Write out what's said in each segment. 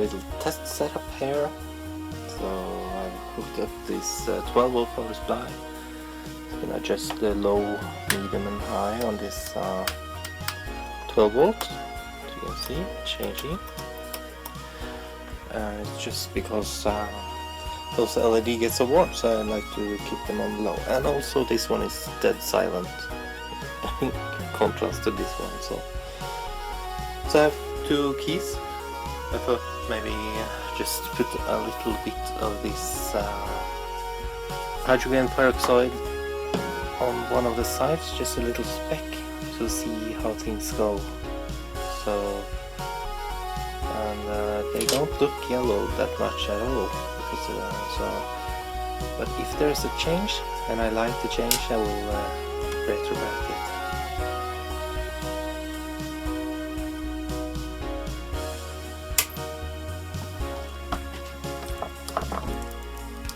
little test setup here. So I hooked up this 12 volt power supply. You can adjust the low, medium and high on this 12 volt. As you can see, changing. It's just because those LED get so warm, so I like to keep them on low. And also this one is dead silent in contrast to this one. So I have two keys. I thought maybe just put a little bit of this hydrogen peroxide on one of the sides, just a little speck, to see how things go. So, and they don't look yellow that much at all, because but if there's a change, and I like the change, I will retrobright it.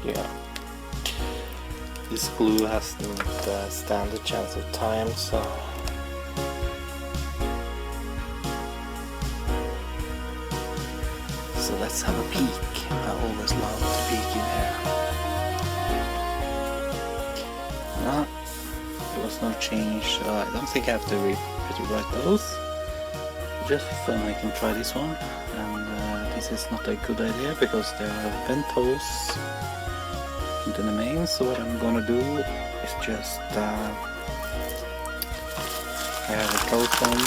Yeah, this glue hasn't stand a chance of time, so let's have a peek. I always love to peek in here. No, there was no change, so I don't think I have to rewrite those. Just for fun I can try this one, and this is not a good idea because there are vent holes into the main, so what I'm gonna do is just I have a close one.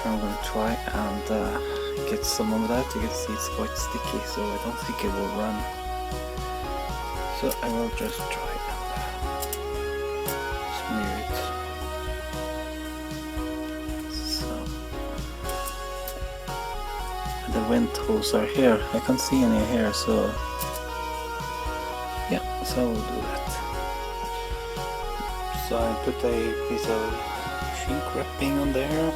I'm gonna try and get some of that. You can see it's quite sticky, so I don't think it will run. So I will just try and smear it. So the vent holes are here. I can't see any here, so yeah, so I will do that. So I put a piece of shrink wrapping on there.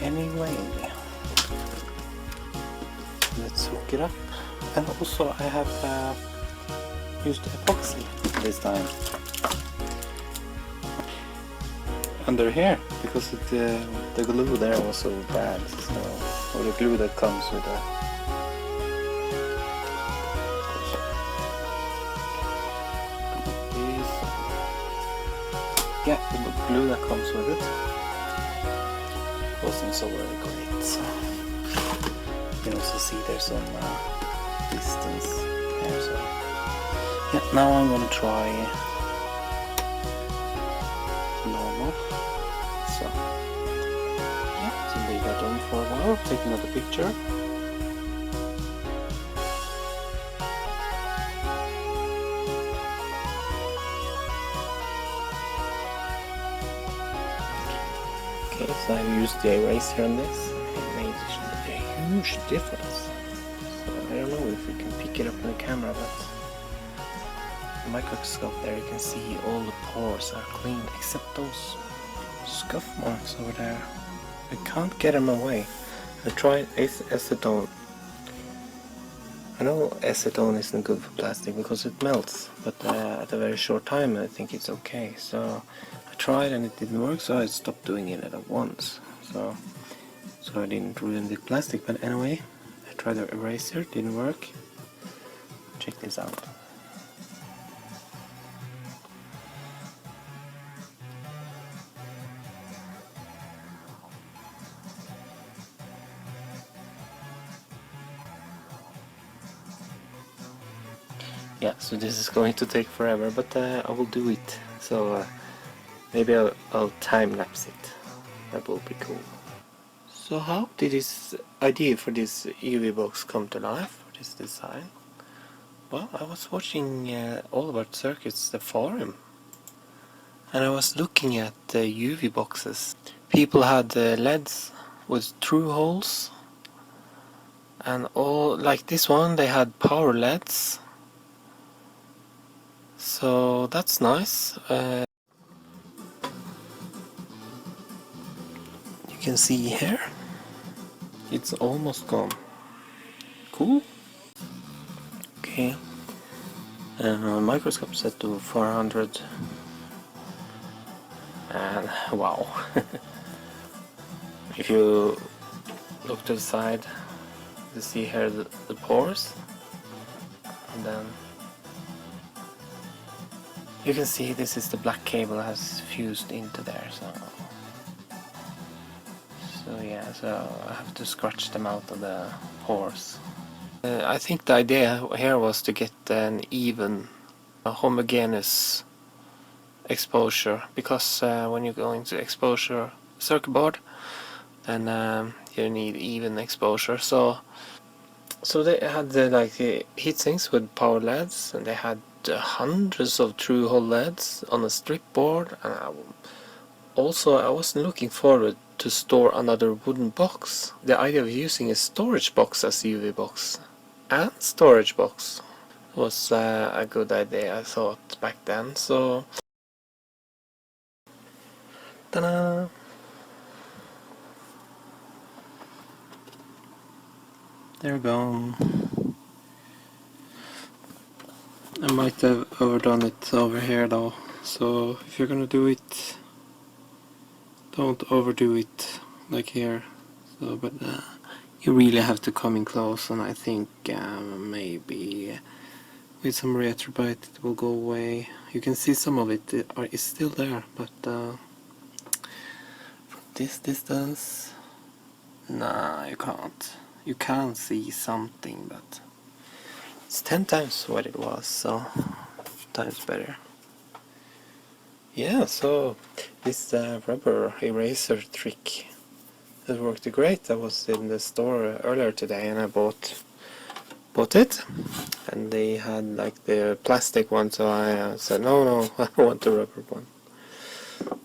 Anyway, let's hook it up. And also I have used epoxy this time under here, because the glue there was so bad, so, or the glue that comes with the the glue that comes with it wasn't so very great. So you can also see there's some distance there. So yeah, now I'm gonna try normal. So yeah, so leave that on for a while. Take another picture. Okay, so I've used the eraser on this. It made a huge difference. So I don't know if you can pick it up on the camera, but the microscope there you can see all the pores are clean except those scuff marks over there. I can't get them away. I tried acetone. I know acetone isn't good for plastic because it melts, but at a very short time I think it's okay. So I tried and it didn't work, so I stopped doing it at once. So I didn't ruin the plastic, but anyway, I tried the eraser, didn't work. Check this out. Yeah, so this is going to take forever, but I will do it. So maybe I'll time-lapse it. That will be cool. So how did this idea for this UV box come to life, for this design? Well, I was watching All About Circuits, the forum, and I was looking at the UV boxes. People had LEDs with through holes, and all like this one, they had power LEDs. So that's nice. You can see here, it's almost gone. Cool. Okay. Microscope set to 400, and wow. If you look to the side, you see here the pores, and then you can see this is the black cable that has fused into there, so yeah, so I have to scratch them out of the pores. I think the idea here was to get an even, homogeneous exposure, because when you go into exposure circuit board, then you need even exposure. So they had like heat sinks with power LEDs, and they had hundreds of true hole LEDs on a strip board, and I wasn't looking forward to store another wooden box. The idea of using a storage box as UV box and storage box was a good idea, I thought, back then. So ta-da! They're gone. I might have overdone it over here though, so if you're gonna do it, don't overdo it like here. So, but you really have to come in close, and I think maybe with some Retrobrite it will go away. You can see some of it is still there, but from this distance, nah, you can't. You can see something, but it's 10 times what it was, so times better. Yeah, so this rubber eraser trick has worked great. I was in the store earlier today and I bought it, and they had like the plastic one, so I said no, I want the rubber one,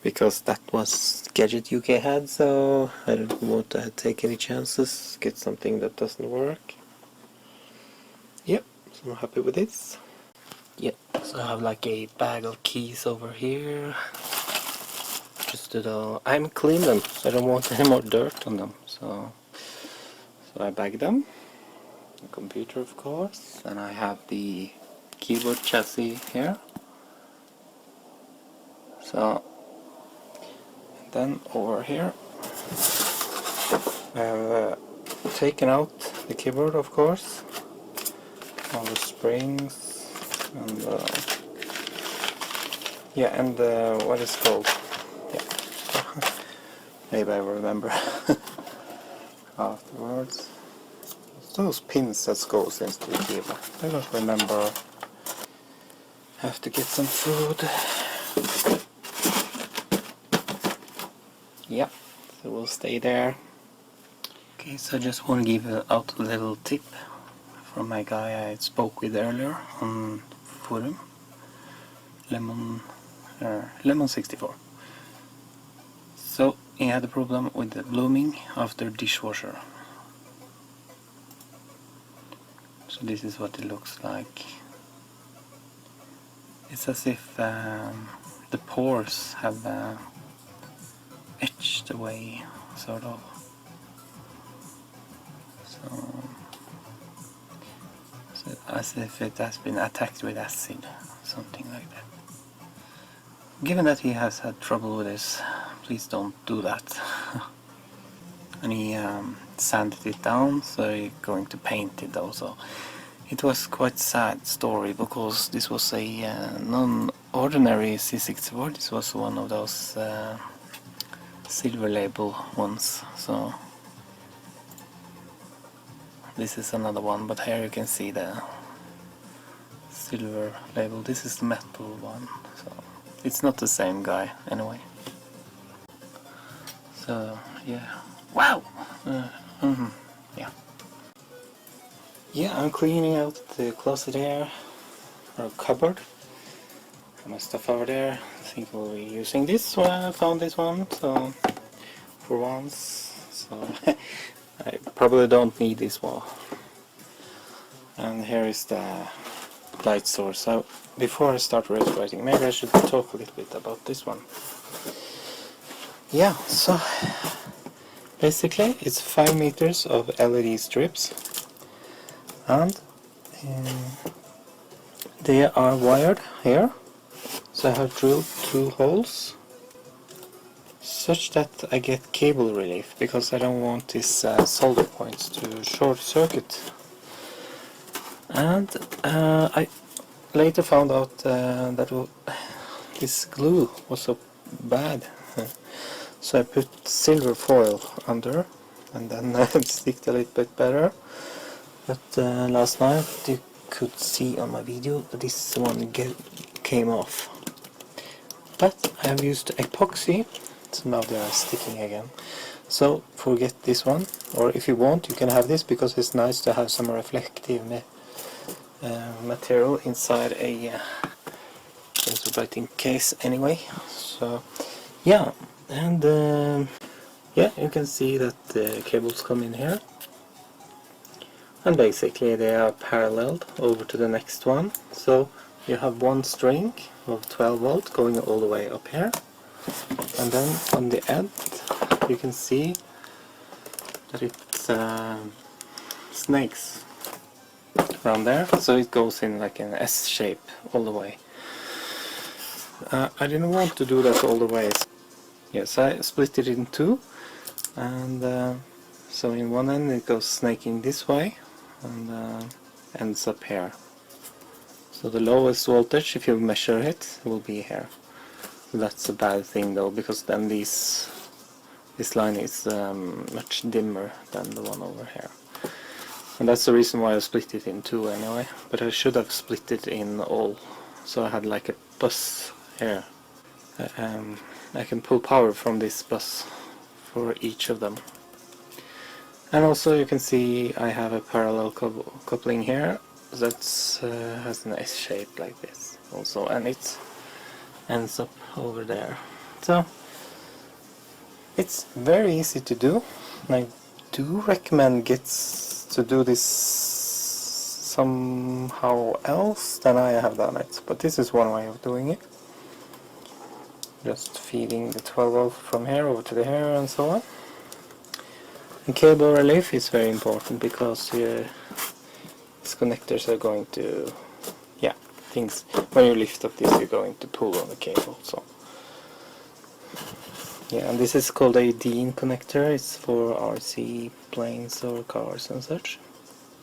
because that was Gadget UK had, so I didn't want to take any chances, get something that doesn't work. Yep, so I'm happy with this. Yep, so I have like a bag of keys over here. Just I haven't cleaned them, so I don't want any more dirt on them. So I bag them. The computer, of course, and I have the keyboard chassis here. So then over here, I have taken out the keyboard, of course, all the springs, and yeah, and what is called, yeah, maybe I remember afterwards. It's those pins that goes into the keyboard. I don't remember. Have to get some food. Yeah, so we'll stay there. Okay, so I just want to give out a little tip from my guy I spoke with earlier on forum, Lemon64. So he had a problem with the blooming after dishwasher. So this is what it looks like. It's as if the pores have etched away, sort of. So as if it has been attacked with acid, something like that. Given that he has had trouble with this, please don't do that. And he sanded it down, so he's going to paint it also. It was quite sad story, because this was a non-ordinary C64. This was one of those silver label ones. So this is another one, but here you can see the silver label. This is the metal one, so it's not the same guy anyway. So yeah, wow. Yeah. Yeah, I'm cleaning out the closet here, or cupboard. Got my stuff over there. I think we'll be using this one. I found this one, so for once. So I probably don't need this wall. And here is the light source. So before I start retrobrighting, maybe I should talk a little bit about this one. Yeah, so basically it's 5 meters of LED strips, and they are wired here. So I have drilled 2 holes such that I get cable relief, because I don't want these solder points to short circuit. And I later found out that this glue was so bad, so I put silver foil under, and then it sticked a little bit better. But last night you could see on my video that this one came off. But I have used epoxy, so now they are sticking again. So forget this one, or if you want you can have this, because it's nice to have some reflective material inside a Retrobrighting case anyway. So yeah, and yeah, you can see that the cables come in here, and basically they are paralleled over to the next one. So you have one string of 12 volt going all the way up here, and then on the end you can see that it's snakes around there, so it goes in like an S shape all the way. I didn't want to do that all the way. Yes, I split it in two, and so in one end it goes snaking this way and ends up here. So the lowest voltage, if you measure it, will be here. So that's a bad thing though, because then this line is much dimmer than the one over here. And that's the reason why I split it in two anyway, but I should have split it in all, so I had like a bus here. I can pull power from this bus for each of them. And also you can see I have a parallel coupling here that has an S shape like this also, and it ends up over there. So it's very easy to do, and I do recommend to do this somehow else than I have done it, but this is one way of doing it. Just feeding the 12 volt from here over to the here and so on. And cable relief is very important, because these connectors are going to, yeah, things, when you lift up this you're going to pull on the cable. So yeah, and this is called a DIN connector. It's for RC planes or cars and such,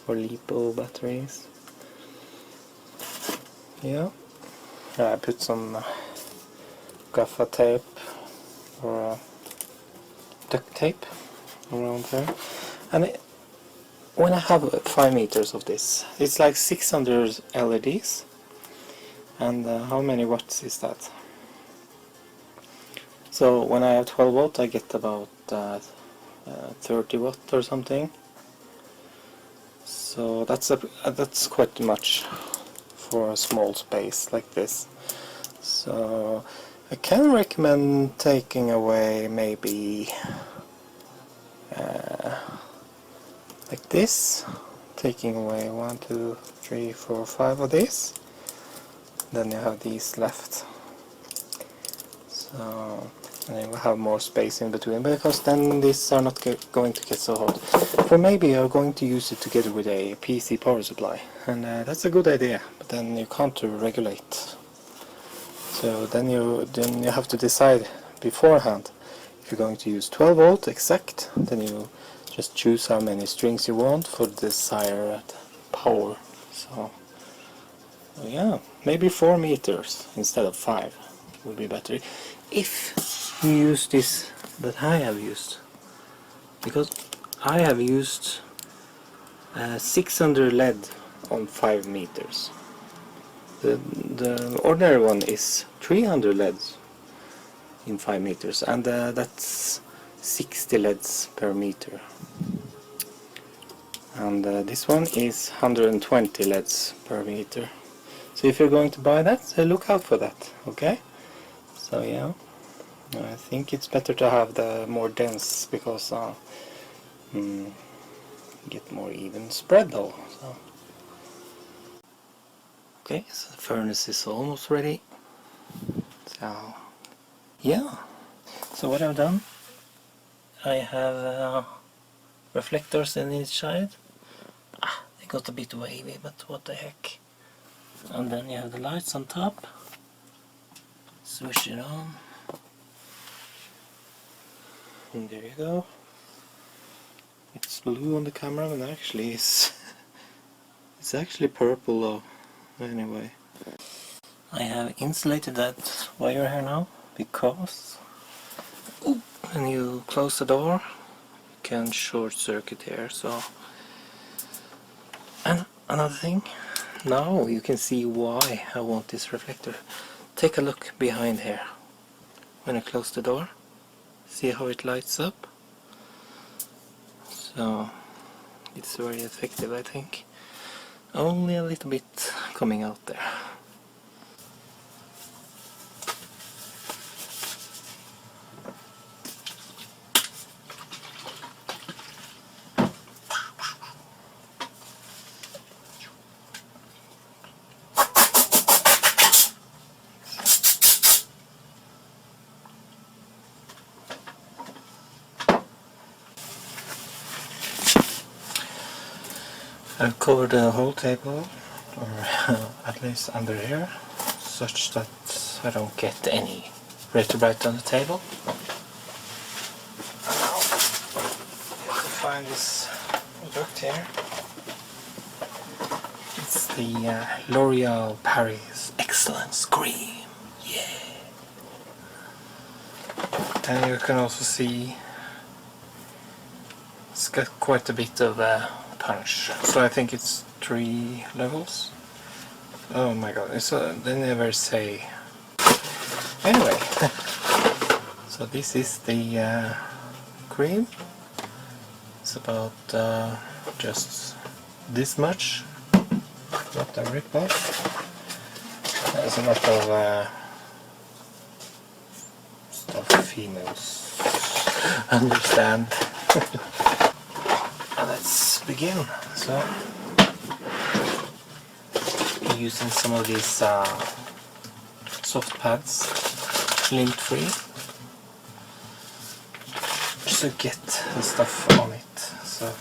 or LiPo batteries. Yeah, I put some gaffer tape or duct tape around there, and when I have 5 meters of this, it's like 600 LEDs, and how many watts is that? So when I have 12 volt I get about 30 watt or something, so that's quite much for a small space like this. So I can recommend taking away maybe like this, taking away 1, 2, 3, 4, 5 of these, then you have these left. So, and you will have more space in between, because then these are not going to get so hot. For maybe you're going to use it together with a PC power supply, and that's a good idea, but then you can't regulate. So then you have to decide beforehand. If you're going to use 12 volt exact, then you just choose how many strings you want for the desired power. So yeah, maybe 4 meters instead of 5 would be better if you use this that I have used, because I have used 600 LED on 5 meters. The ordinary one is 300 LEDs in 5 meters, and that's 60 LEDs per meter. And this one is 120 LEDs per meter. So if you're going to buy that, look out for that, okay? So yeah, I think it's better to have the more dense, because get more even spread though. So. Okay, so the furnace is almost ready. So yeah, so what I've done, I have reflectors in each side. They got a bit wavy, but what the heck. And then you have the lights on top. Switch it on. And there you go. It's blue on the camera, and actually it's actually purple though. Anyway, I have insulated that wire here now because when you close the door you can short circuit here. So, and another thing, now you can see why I want this reflector. Take a look behind here. When I close the door, see how it lights up? So it's very effective, I think. Only a little bit coming out there. I've covered the whole table, or at least under here, such that I don't get any retrobright on the table. Now, I have to find this product here. It's the L'Oreal Paris Excellence Cream. Yeah! And you can also see it's got quite a bit of punch. So I think it's 3 levels. Oh my god, they never say. Anyway, so this is the cream. It's about just this much. Not a rip-off. There's a lot of stuff females understand. Let's begin. So, using some of these soft pads, lint-free, just to get the stuff on it. So,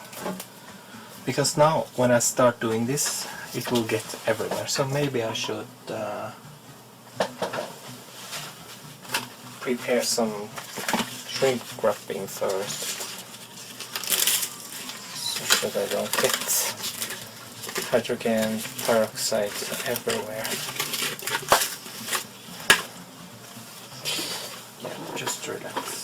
because now when I start doing this, it will get everywhere. So maybe I should prepare some shrink wrapping first, so that I don't get hydrogen peroxide everywhere. Yeah, just relax.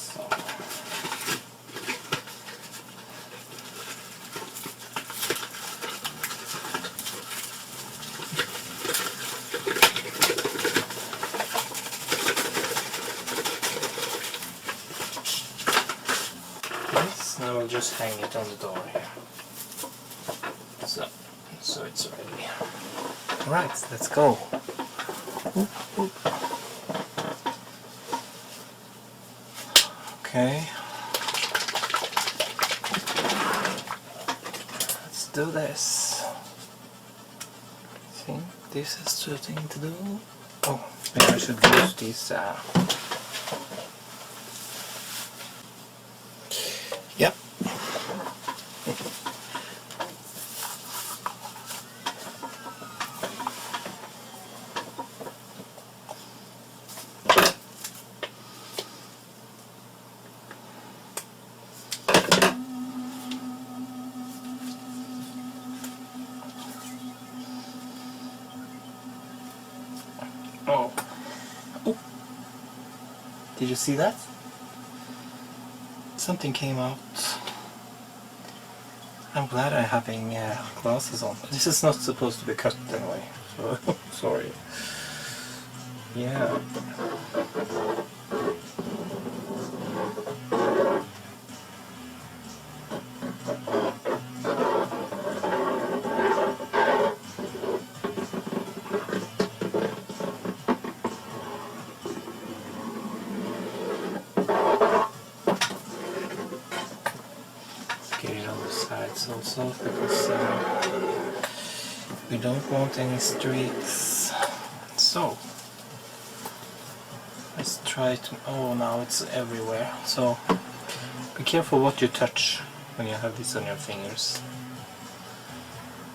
Now we'll just hang it on the door here. So it's ready. Alright, let's go. Okay. Let's do this. I think this is the thing to do. Oh, maybe I should use these. Yep. Oh. Oh. Did you see that? Something came out. I'm glad I'm having glasses on. This is not supposed to be cut anyway, so sorry. Yeah. Get it on the sides also, because we don't want any streaks. So let's try to. Oh, now it's everywhere. So be careful what you touch when you have this on your fingers.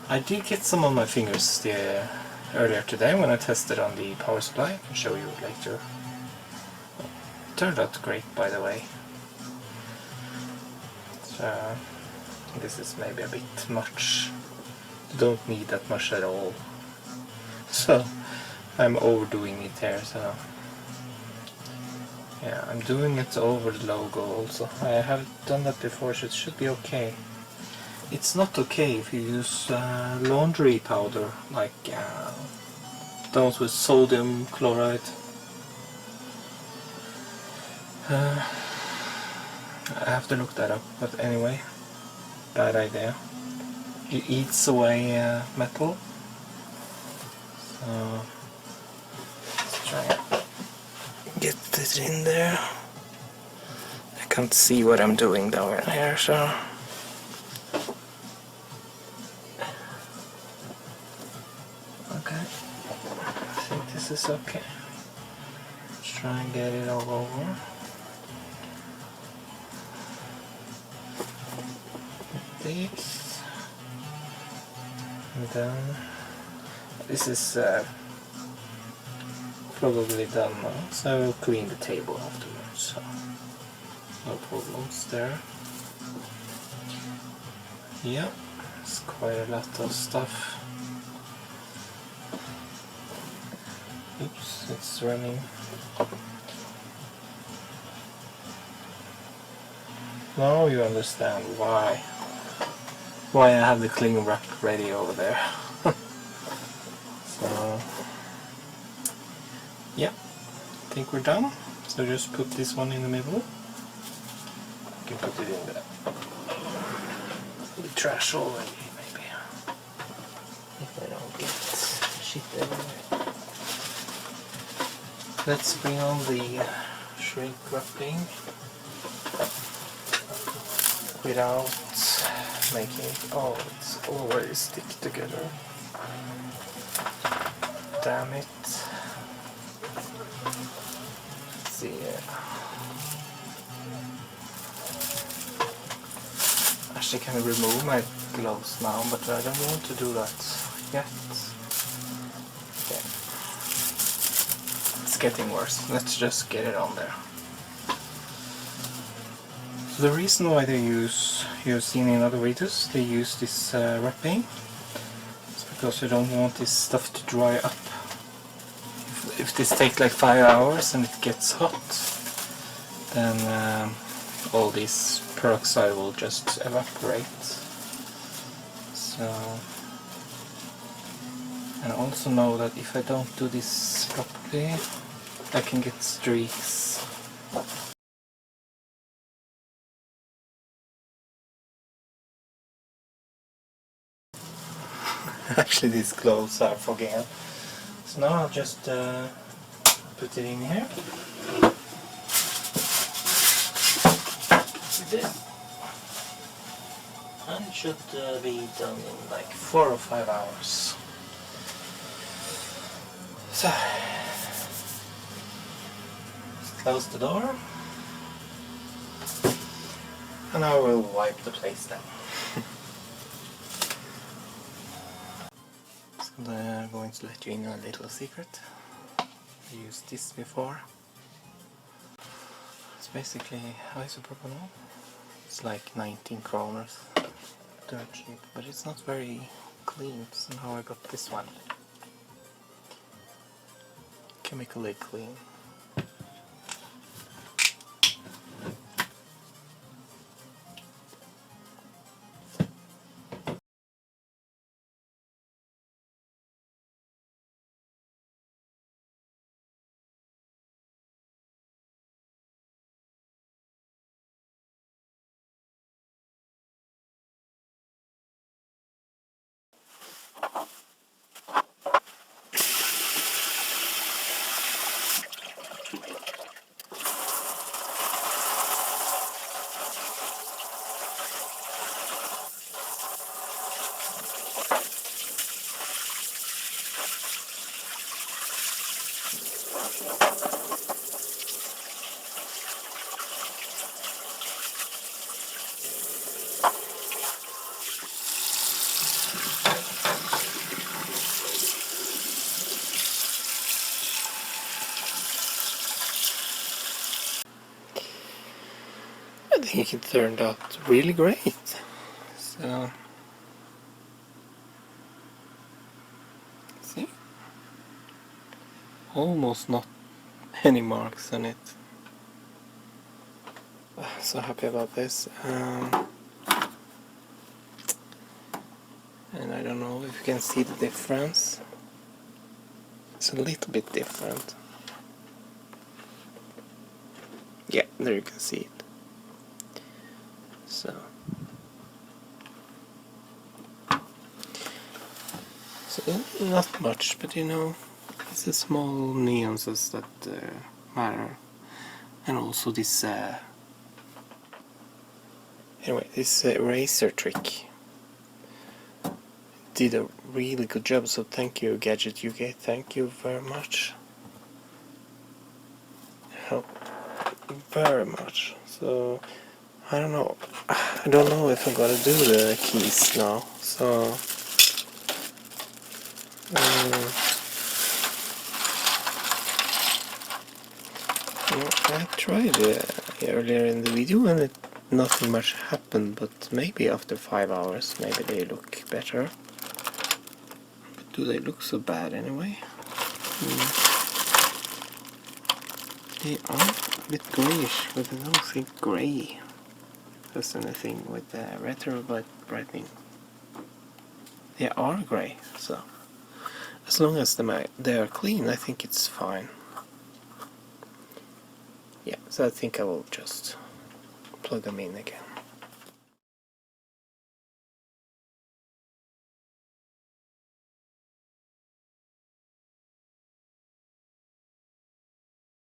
I did get some on my fingers earlier today when I tested on the power supply. I can show you later. It turned out great, by the way. So this is maybe a bit much. You don't need that much at all. So I'm overdoing it here, so yeah, I'm doing it over the logo also. I have done that before, so it should be okay. It's not okay if you use laundry powder, like those with sodium chloride. I have to look that up, but anyway, bad idea. It eats away metal. So let's try and get it in there. I can't see what I'm doing down here, so okay. I think this is okay. Let's try and get it all over. This, and then this is probably done now, so I will clean the table afterwards, so no problems there. Yeah, it's quite a lot of stuff. Oops, it's running. Now you understand why I have the cling wrap ready over there. So yeah, I think we're done. So just put this one in the middle. You can put it in the trash already, maybe. If I don't get shit everywhere. Let's bring on the shrink wrapping without making it. Oh, it's already stick together. Damn it. Let's see here. Actually, can remove my gloves now, but I don't want to do that yet. Okay. It's getting worse. Let's just get it on there. So the reason why you've seen in other videos, they use this wrapping, is because you don't want this stuff to dry up. If this takes like 5 hours and it gets hot, then all this peroxide will just evaporate. So, and I also know that if I don't do this properly, I can get streaks. Actually, these gloves are fogging up. So now I'll just put it in here. This. And it should be done in like 4 or 5 hours. So, just close the door. And I will wipe the place down. So I'm going to let you in a little secret. I used this before. It's basically isopropyl. It's like 19 kroners. Dirt cheap, but it's not very clean. So now I got this one. Chemically clean. I think it turned out really great. So, see? Almost not any marks on it. So happy about this. And I don't know if you can see the difference. It's a little bit different. Yeah, there you can see it. So not much, but you know, it's the small nuances that matter. And also this anyway, this eraser trick did a really good job, so thank you Gadget UK, thank you very much. Helped very much. So I don't know if I'm gonna do the keys now, so I tried earlier in the video and nothing much happened, but maybe after 5 hours maybe they look better. But do they look so bad anyway? They are a bit greyish, but I don't think grey has anything with the Retrobrighting. They are grey, so as long as they are clean, I think it's fine. Yeah, so I think I will just plug them in again.